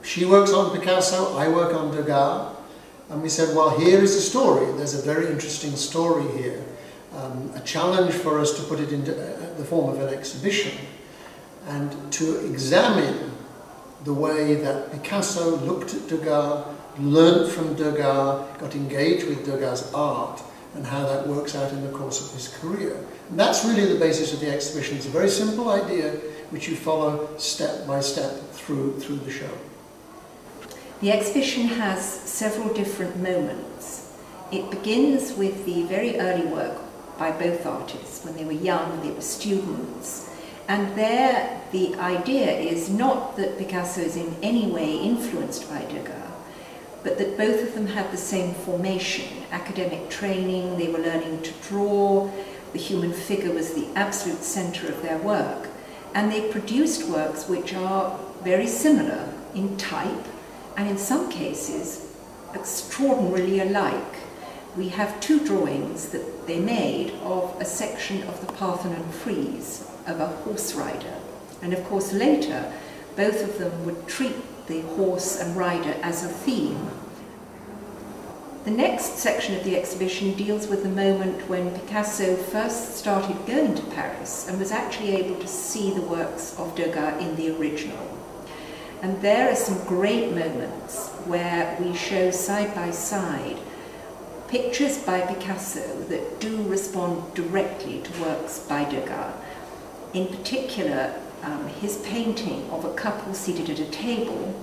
She works on Picasso, I work on Degas, and we said, well, here is a story. There's a very interesting story here. A challenge for us to put it into the form of an exhibition and to examine the way that Picasso looked at Degas, learnt from Degas, got engaged with Degas' art, and how that works out in the course of his career. And that's really the basis of the exhibition. It's a very simple idea which you follow step by step through the show. The exhibition has several different moments. It begins with the very early work by both artists when they were young, when they were students. And there the idea is not that Picasso is in any way influenced by Degas, but that both of them had the same formation, academic training, they were learning to draw, the human figure was the absolute centre of their work, and they produced works which are very similar in type, and in some cases extraordinarily alike. We have two drawings that they made of a section of the Parthenon frieze of a horse rider, and of course later both of them would treat the horse and rider as a theme. The next section of the exhibition deals with the moment when Picasso first started going to Paris and was actually able to see the works of Degas in the original. And there are some great moments where we show side by side pictures by Picasso that do respond directly to works by Degas. In particular, his painting of a couple seated at a table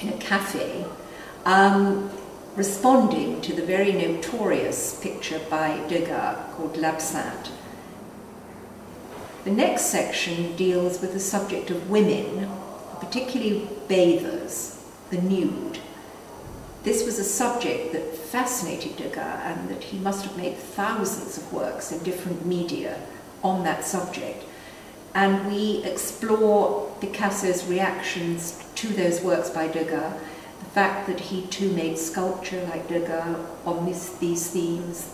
in a cafe, responding to the very notorious picture by Degas called L'Absinthe. The next section deals with the subject of women, particularly bathers, the nude. This was a subject that fascinated Degas, and that he must have made thousands of works in different media on that subject. And we explore Picasso's reactions to those works by Degas, the fact that he too made sculpture like Degas on these themes,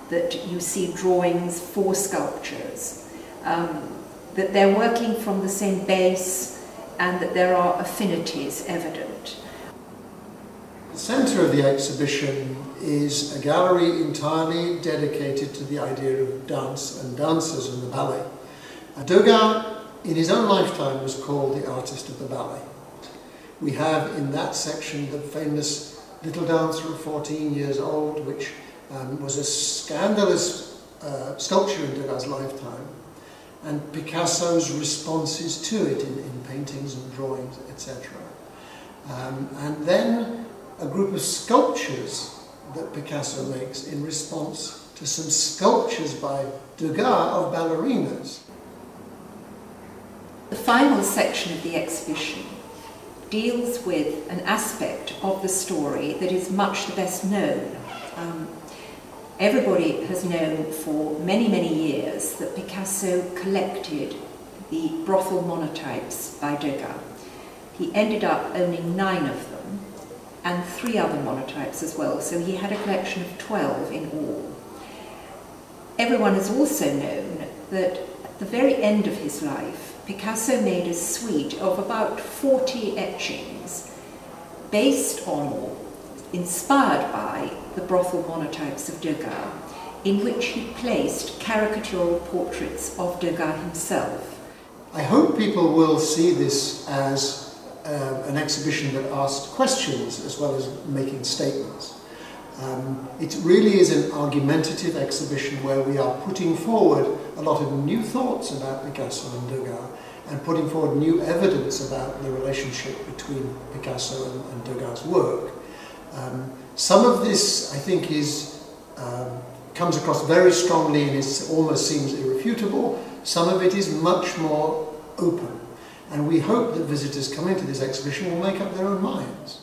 that you see drawings for sculptures, that they're working from the same base, and that there are affinities evident. The centre of the exhibition is a gallery entirely dedicated to the idea of dance and dancers and the ballet. Degas, in his own lifetime, was called the artist of the ballet. We have in that section the famous Little Dancer of 14 years old, which was a scandalous sculpture in Degas' lifetime, and Picasso's responses to it in paintings and drawings, etc. And then a group of sculptures that Picasso makes in response to some sculptures by Degas of ballerinas. The final section of the exhibition deals with an aspect of the story that is much the best known. Everybody has known for many, many years that Picasso collected the brothel monotypes by Degas. He ended up owning 9 of them, and 3 other monotypes as well, so he had a collection of 12 in all. Everyone has also known that at the very end of his life, Picasso made a suite of about 40 etchings based on, or inspired by, the brothel monotypes of Degas, in which he placed caricatural portraits of Degas himself. I hope people will see this as an exhibition that asks questions as well as making statements. It really is an argumentative exhibition where we are putting forward a lot of new thoughts about Picasso and Degas, and putting forward new evidence about the relationship between Picasso and Degas' work. Some of this, I think, comes across very strongly and almost seems irrefutable. Some of it is much more open. And we hope that visitors coming to this exhibition will make up their own minds.